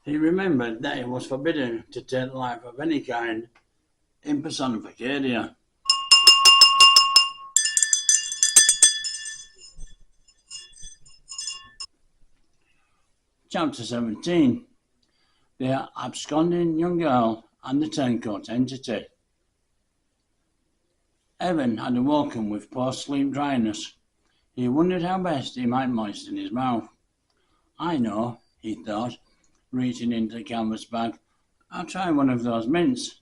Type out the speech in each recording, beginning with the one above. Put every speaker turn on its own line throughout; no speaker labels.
He remembered that it was forbidden to take life of any kind in personificadia. Chapter 17. The Absconding Young Girl and the Turncoat Entity. Evan had awoken with post-sleep dryness. He wondered how best he might moisten his mouth. I know, he thought, reaching into the canvas bag. I'll try one of those mints.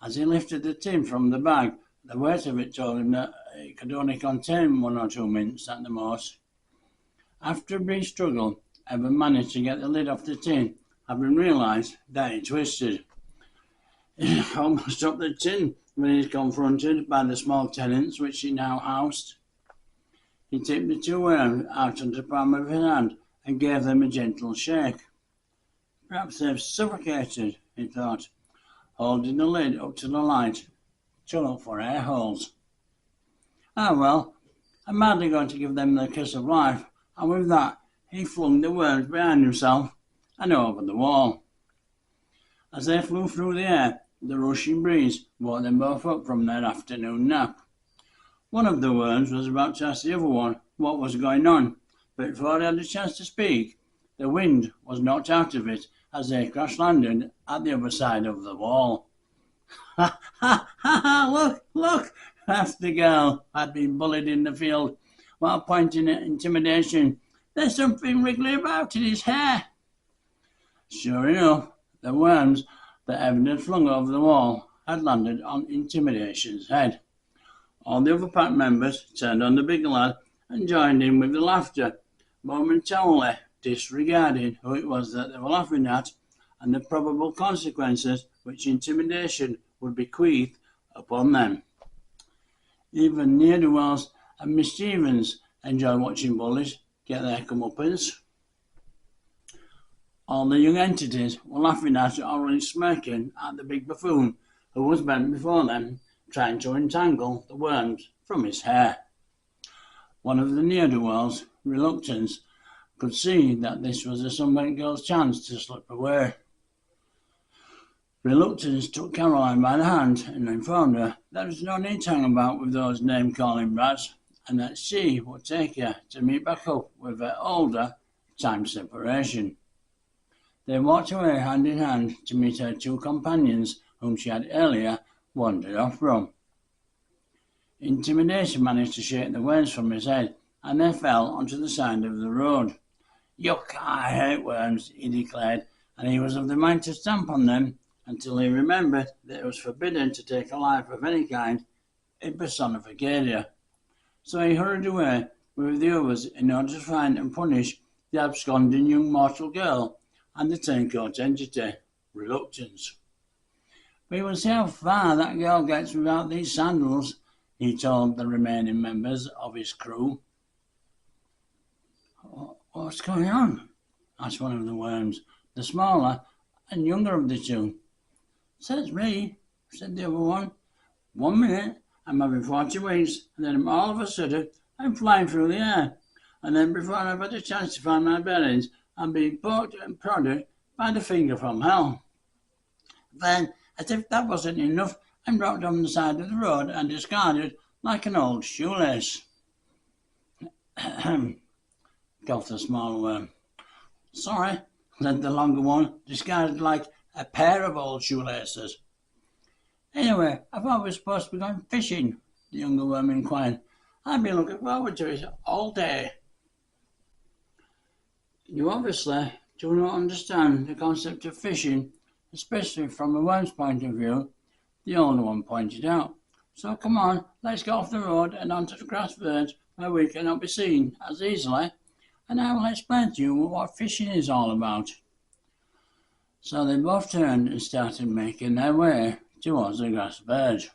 As he lifted the tin from the bag, the weight of it told him that it could only contain 1 or 2 mints at the most. After a brief struggle, Evan managed to get the lid off the tin, having realised that it twisted. He almost dropped the tin when he was confronted by the small tenants which he now housed. He tipped the 2 worms out on the palm of his hand and gave them a gentle shake. Perhaps they've suffocated, he thought, holding the lid up to the light to look for air holes. Ah well, I'm madly going to give them the kiss of life, and with that he flung the worms behind himself and over the wall. As they flew through the air, the rushing breeze woke them both up from their afternoon nap. One of the worms was about to ask the other one what was going on, but before they had a chance to speak, the wind was knocked out of it as they crash-landed at the other side of the wall. Ha ha ha ha! Look, look! Laughed the girl who had been bullied in the field, while pointing at Intimidation. There's something wriggly about in his hair. Sure enough, the worms that Evan had flung over the wall had landed on Intimidation's head. All the other pack members turned on the big lad and joined in with the laughter, momentarily disregarding who it was that they were laughing at and the probable consequences which Intimidation would bequeath upon them. Even ne'er-do-wells and mischievous enjoy watching bullies get their comeuppance. All the young entities were laughing at or only smirking at the big buffoon who was bent before them, trying to untangle the worms from his hair. One of the ne'er-do-wells, Reluctance, could see that this was a sunburnt girl's chance to slip away. Reluctance took Caroline by the hand and informed her there was no need to hang about with those name-calling brats, and that she would take her to meet back up with her older time separation. They walked away hand in hand to meet her 2 companions whom she had earlier wandered off from. Intimidation managed to shake the worms from his head, and they fell onto the side of the road. Yuck, I hate worms, he declared, and he was of the mind to stamp on them until he remembered that it was forbidden to take a life of any kind in personificadia. So he hurried away with the others in order to find and punish the absconding young mortal girl and the turncoat entity, Reluctance. We will see how far that girl gets without these sandals, he told the remaining members of his crew. What's going on? Asked one of the worms, the smaller and younger of the 2. Says me, said the other one. 1 minute, I'm having 40 winks, and then all of a sudden, I'm flying through the air. And then before I've had a chance to find my bearings, I'm being poked and prodded by the finger from hell. Then, as if that wasn't enough, I'm dropped on the side of the road and discarded like an old shoelace. Coughed the smaller worm. Sorry, said the longer one, discarded like a pair of old shoelaces. Anyway, I thought we were supposed to be going fishing, the younger worm inquired. I've been looking forward to it all day. You obviously do not understand the concept of fishing, especially from a worm's point of view, the older one pointed out. So come on, let's go off the road and onto the grass verge where we cannot be seen as easily, and I will explain to you what fishing is all about. So they both turned and started making their way towards the grass verge.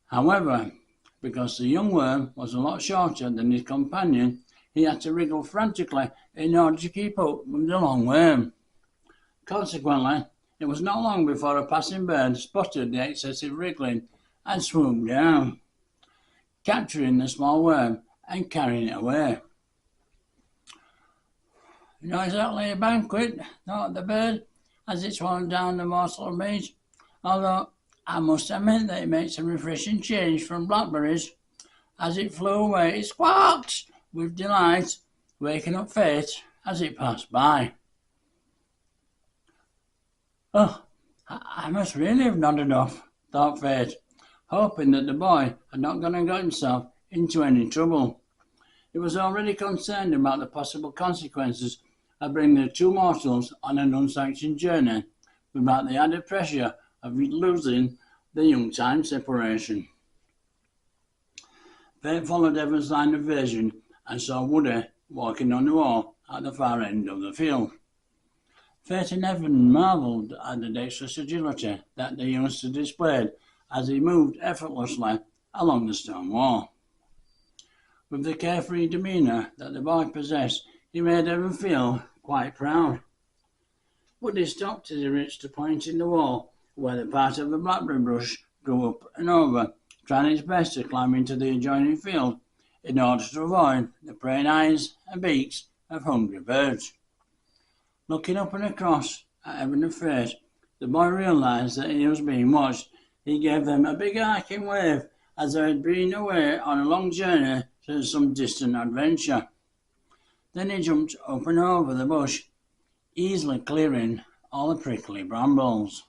However, because the young worm was a lot shorter than his companion, he had to wriggle frantically in order to keep up with the long worm. Consequently, it was not long before a passing bird spotted the excessive wriggling and swooped down, capturing the small worm and carrying it away. Not exactly a banquet, thought the bird, as it swallowed down the morsel of meat, although I must admit that it makes a refreshing change from blackberries. As it flew away, it squawked with delight, waking up Fate as it passed by. Oh, I must really have nodded off, thought Fate, hoping that the boy had not gone and got himself into any trouble. He was already concerned about the possible consequences of bringing the two mortals on an unsanctioned journey, without the added pressure of losing the young time separation. Fate followed Evan's line of vision and saw Woody walking on the wall at the far end of the field. Fate and Evan marvelled at the dexterous agility that the youngster displayed as he moved effortlessly along the stone wall. With the carefree demeanour that the boy possessed, he made Evan feel quite proud. Woody stopped as he reached a point in the wall where the part of the blackberry bush grew up and over, trying its best to climb into the adjoining field in order to avoid the preying eyes and beaks of hungry birds. Looking up and across at Evan and Fate, the boy realised that he was being watched. He gave them a big arcing wave as they had been away on a long journey to some distant adventure. Then he jumped up and over the bush, easily clearing all the prickly brambles.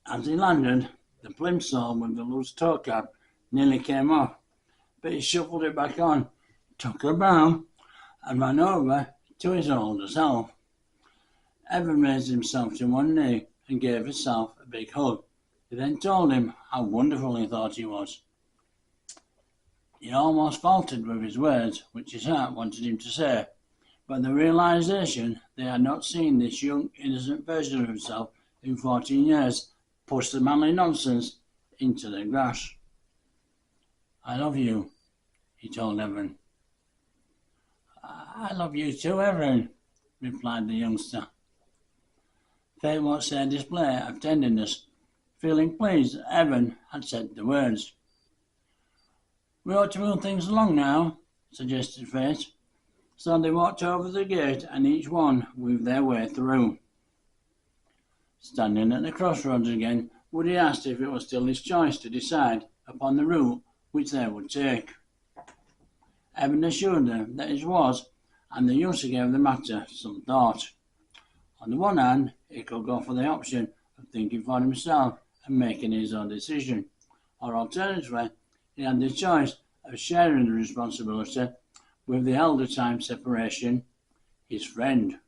As he landed, the plimsoll with the loose toe cap nearly came off, but he shuffled it back on, took a bow, and ran over to his older self. Evan raised himself to one knee and gave himself a big hug. He then told him how wonderful he thought he was. He almost faltered with his words, which his heart wanted him to say, but the realisation they had not seen this young, innocent version of himself in 14 years pushed the manly nonsense into the grass. I love you, he told Evan. I love you too, Evan, replied the youngster. Fate watched their display of tenderness, feeling pleased that Evan had said the words. We ought to move things along now, suggested Fate. So they walked over the gate and each one weaved their way through. Standing at the crossroads again, Woody asked if it was still his choice to decide upon the route which they would take. Evan assured them that it was, and the youngster gave the matter some thought. On the one hand, he could go for the option of thinking for himself and making his own decision, or alternatively, he had the choice of sharing the responsibility with the elder time separation, his friend.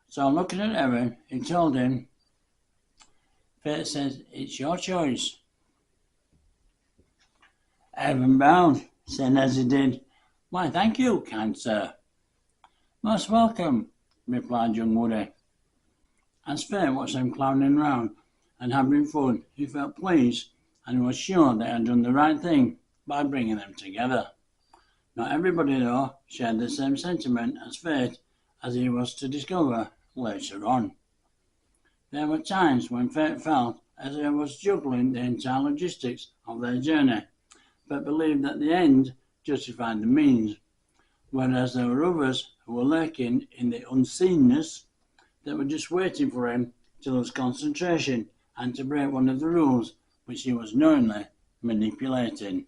So looking at Evan, he told him, Fate says it's your choice. Evan bowed, saying as he did, Why, thank you, kind sir. Most welcome, replied young Woody. As Fate watched them clowning round and having fun, he felt pleased and was sure they had done the right thing by bringing them together. Not everybody, though, shared the same sentiment as Fate, as he was to discover later on. There were times when Fate felt as he was juggling the entire logistics of their journey, but believed that the end justified the means, whereas there were others who were lurking in the unseen-ness that were just waiting for him to lose concentration and to break one of the rules which he was knowingly manipulating.